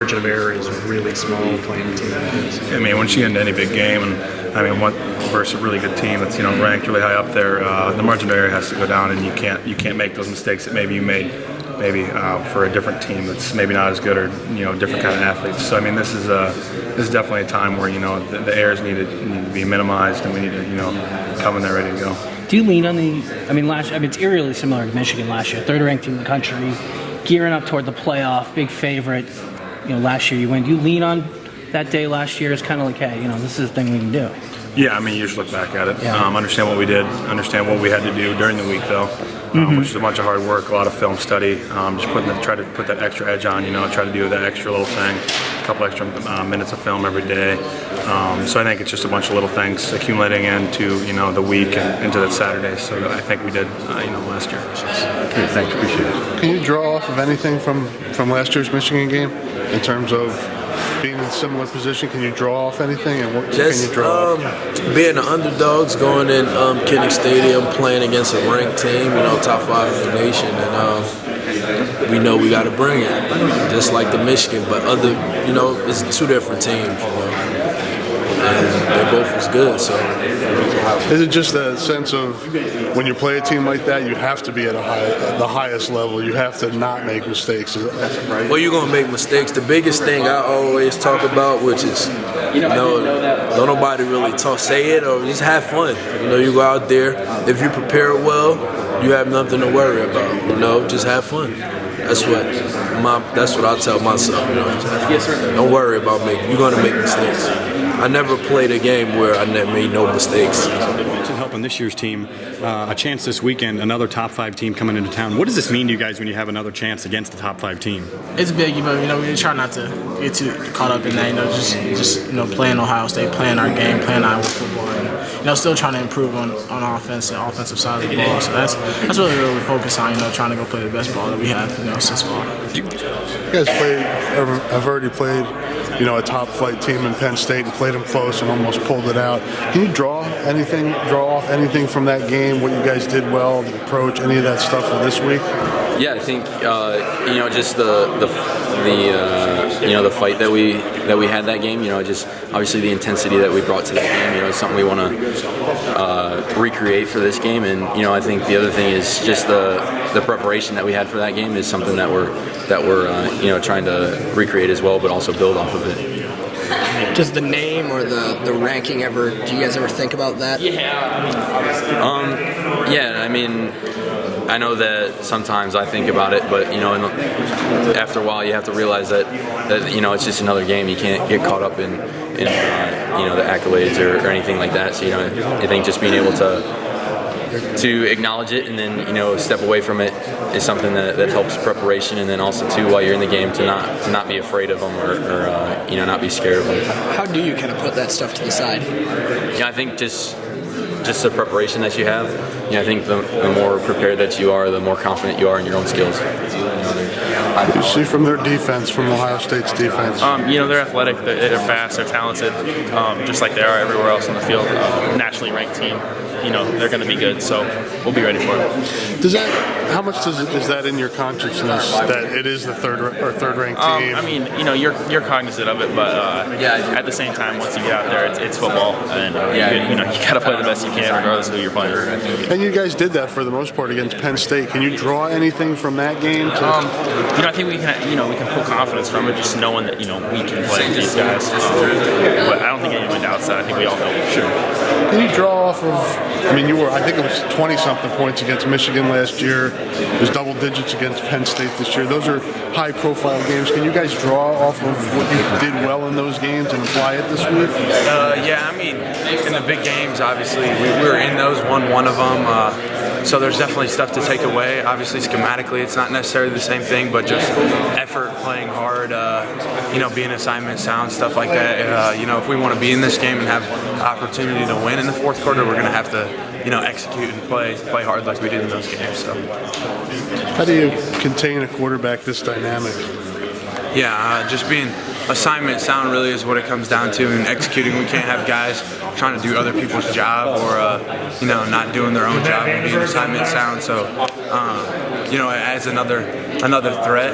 margin of error is really small playing a team like this. I mean, once you get into any big game, and I mean, versus a really good team that's ranked really high up there, the margin of error has to go down, and you can't make those mistakes that maybe you made for a different team that's maybe not as good or different kind of athletes. So I mean, this is definitely a time where the errors need to be minimized, and we need to come in there ready to go. Do you lean on it's eerily similar to Michigan last year, third-ranked team in the country, gearing up toward the playoff, big favorite. Last year you win. Do you lean on that day last year as kind of like, hey, this is the thing we can do? Yeah, I mean, you just look back at it, Yeah. Understand what we did, understand what we had to do during the week, though, which is a bunch of hard work, a lot of film study, just try to put that extra edge on, try to do that extra little thing, a couple extra minutes of film every day. So I think it's just a bunch of little things accumulating into the week and into that Saturday. So I think we did last year. Great, thanks, appreciate it. Can you draw off of anything from last year's Michigan game in terms of being in a similar position? Can you draw off anything, and what can you draw off? Being the underdogs, going in Kinnick Stadium, playing against a ranked team, top 5 in the nation, and we know we got to bring it, just like the Michigan, but it's 2 different teams, and they both was good. So, is it just a sense of when you play a team like that, you have to be at the highest level? You have to not make mistakes. Is that right? Well, you're gonna make mistakes. The biggest thing I always talk about, which is, don't nobody really say it or just have fun. You go out there. If you prepare well, you have nothing to worry about. Just have fun. That's what I tell myself. Don't worry about you're gonna make mistakes. I never played a game where I never made no mistakes. You mentioned helping this year's team, a chance this weekend, another top 5 team coming into town. What does this mean to you guys when you have another chance against a top 5 team? It's big, but we try not to get too caught up in that. Just playing Ohio State, playing our game, playing Iowa football, and still trying to improve on offense and offensive side of the ball. So that's really what we focus on. Trying to go play the best ball that we have since far. You guys have already played a top flight team in Penn State and played them close and almost pulled it out. Can you draw off anything from that game? What you guys did well, the approach, any of that stuff for this week? Yeah, I think just the fight that we had that game. Just obviously the intensity that we brought to that game. Is something we want to recreate for this game. And I think the other thing is just the preparation that we had for that game is something that we're trying to recreate as well, but also build off of it. Does the name or the ranking do you guys ever think about that? Yeah, I mean, I know that sometimes I think about it, but after a while you have to realize that it's just another game. You can't get caught up in the accolades or anything like that. So I think just being able to acknowledge it and then step away from it is something that helps preparation, and then also too while you're in the game to not be afraid of them or not be scared of them. How do you kind of put that stuff to the side? I think just the preparation that you have. I think the more prepared that you are, the more confident you are in your own skills. You see from their defense, from Ohio State's defense. They're athletic, they're fast, they're talented, just like they are everywhere else on the field. Nationally ranked team. They're going to be good, so we'll be ready for it. How much is that in your consciousness that it is the third ranked team? You're cognizant of it, but at the same time, once you get out there, it's football, and you got to play the best you can, regardless of who you're playing. And you guys did that for the most part against Penn State. Can you draw anything from that game? I think we can pull confidence from it, just knowing that we can play with these guys. But I don't think anyone doubts that. I think we all know for sure. Can you draw off of? I think it was 20-something points against Michigan last year. There's double digits against Penn State this year. Those are high-profile games. Can you guys draw off of what you did well in those games and apply it this week? In the big games, obviously, we were in those, won one of them. So there's definitely stuff to take away. Obviously, schematically, it's not necessarily the same thing, but just effort, playing hard, being assignment sound, stuff like that. If we want to be in this game and have opportunity to win in the fourth quarter, we're going to have to, execute and play hard like we did in those games. So, how do you contain a quarterback this dynamic? Just being assignment sound really is what it comes down to, and executing. We can't have guys trying to do other people's job or not doing their own job and being assignment sound. So as another threat.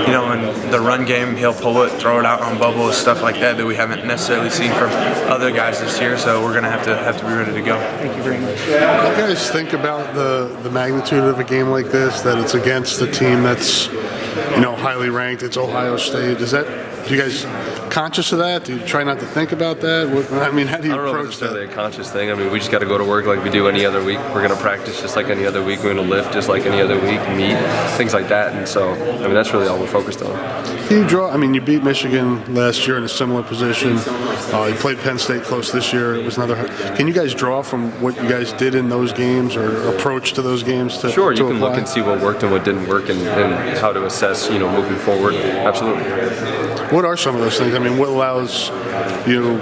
In the run game, he'll pull it, throw it out on bubbles, stuff like that we haven't necessarily seen from other guys this year. So we're going to have to be ready to go. Thank you very much. What do you guys think about the magnitude of a game like this? That it's against a team that's highly ranked. It's Ohio State. Do you guys conscious of that? Do you try not to think about that? How do you approach that? I don't know if it's a conscious thing. We just got to go to work like we do any other week. We're going to practice just like any other week. We're going to lift just like any other week, meet, things like that. And so, that's really all we're focused on. Can you draw? You beat Michigan last year in a similar position. You played Penn State close this year. It was another. Can you guys draw from what you guys did in those games or approach to those games? Sure, you can look and see what worked and what didn't work and how to assess, moving forward. Absolutely. What are some of those things? What allows you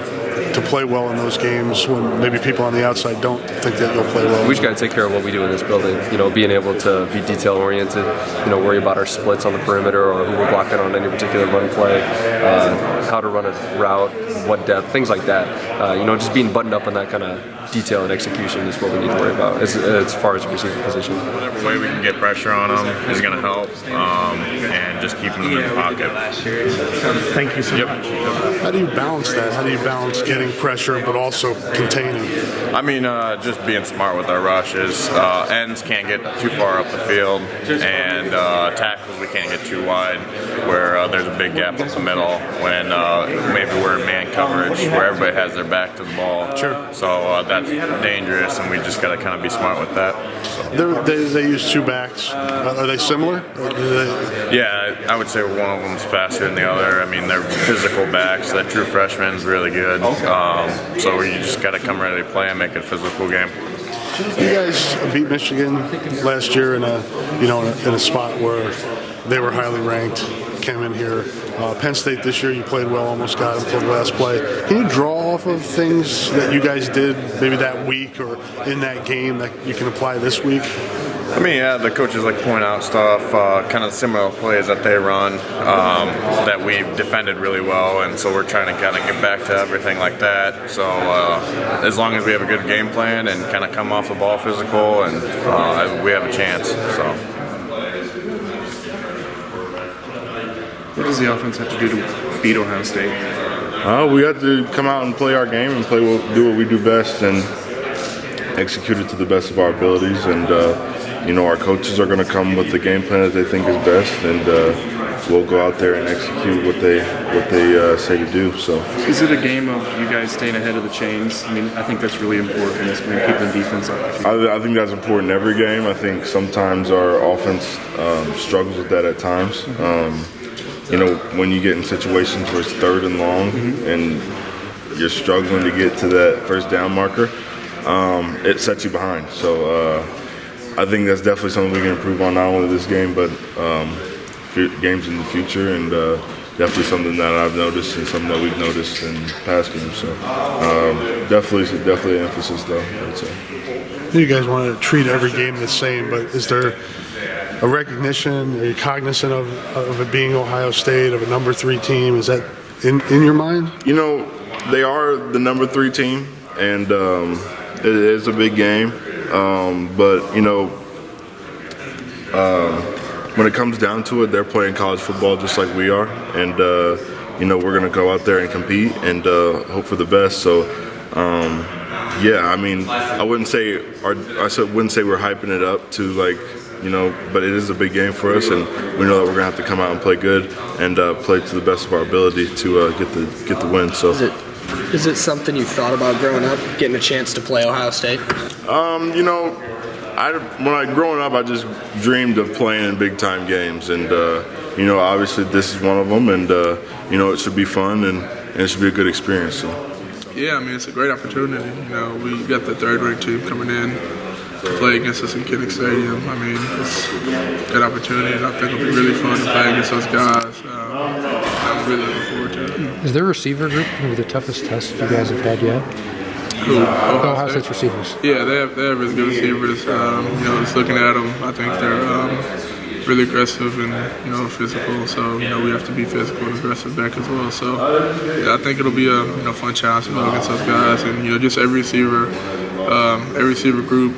to play well in those games when maybe people on the outside don't think that you'll play well? We just got to take care of what we do in this building. Being able to be detail oriented. Worry about our splits on the perimeter or who we're blocking on any particular run play. How to run a route, what depth, things like that. Just being buttoned up on that kind of detail and execution is what we need to worry about as far as the receiver position. Whatever way we can get pressure on them is going to help, and just keeping them in the pocket. Thank you so much. How do you balance that? How do you balance getting pressure but also containing? Just being smart with our rushes. Ends can't get too far up the field, and tackles we can't get too wide where there's a big gap up the middle when maybe we're in man coverage where everybody has their back to the ball. Sure. So that's dangerous, and we just got to kind of be smart with that. So. They use two backs. Are they similar? Yeah, I would say one of them's faster than the other. They're physical backs. That true freshman's really good. So you just got to come ready to play and make it a physical game. You guys beat Michigan last year in a spot where they were highly ranked. Came in here. Penn State this year, you played well, almost got them till the last play. Can you draw off of things that you guys did maybe that week or in that game that you can apply this week? The coaches point out stuff, kind of similar plays that they run that we defended really well, and so we're trying to kind of get back to everything like that. So as long as we have a good game plan and kind of come off the ball physical, and we have a chance. So. What does the offense have to do to beat Ohio State? We have to come out and play our game and do what we do best and execute it to the best of our abilities. And our coaches are going to come with the game plan that they think is best, and we'll go out there and execute what they say to do. So, is it a game of you guys staying ahead of the chains? I think that's really important in this game, keeping the defense up. I think that's important in every game. I think sometimes our offense struggles with that at times. When you get in situations where it's third and long and you're struggling to get to that first down marker, it sets you behind. So I think that's definitely something we can improve on, not only this game, but games in the future, and definitely something that I've noticed and something that we've noticed in past games. So definitely an emphasis, though, I would say. You guys want to treat every game the same, but is there a recognition? Are you cognizant of it being Ohio State, of a number 3 team? Is that in your mind? They are the number 3 team, and it is a big game. But when it comes down to it, they're playing college football just like we are, and we're going to go out there and compete and hope for the best. So. I wouldn't say we're hyping it up to but it is a big game for us, and we know that we're gonna have to come out and play good and play to the best of our ability to get the win. So, is it something you thought about growing up, getting a chance to play Ohio State? Growing up, I just dreamed of playing in big time games, and obviously this is one of them, and it should be fun and it should be a good experience. So. Yeah, it's a great opportunity. We got the third-ranked team coming in to play against us in Kinnick Stadium. It's a good opportunity, and I think it'll be really fun to play against those guys. I'm really looking forward to it. Is their receiver group maybe the toughest test you guys have had yet? Ohio State's receivers. Yeah, they have really good receivers. Just looking at them, I think they're really aggressive and physical. So we have to be physical and aggressive back as well. So I think it'll be a fun challenge to go against those guys, and just every receiver every receiver group,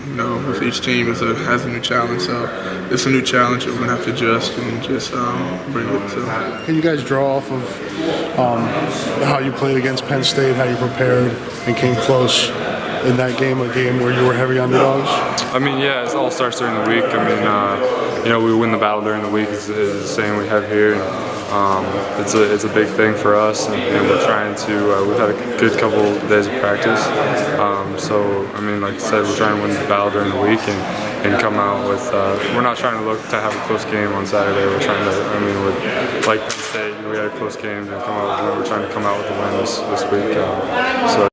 with each team has a new challenge. So it's a new challenge. We're gonna have to adjust and just bring it. So. Can you guys draw off of how you played against Penn State, how you prepared and came close in that game, a game where you were heavy underdogs? I mean, yeah, it all starts during the week. I mean, we win the battle during the week is the saying we have here. It's a big thing for us, and we're trying to. We've had a good couple days of practice, so I mean, like I said, we're trying to win the battle during the week and come out with. We're not trying to look to have a close game on Saturday. We're trying to. I mean, with like Penn State, we had a close game and come out with a win. We're trying to come out with a win this week. So.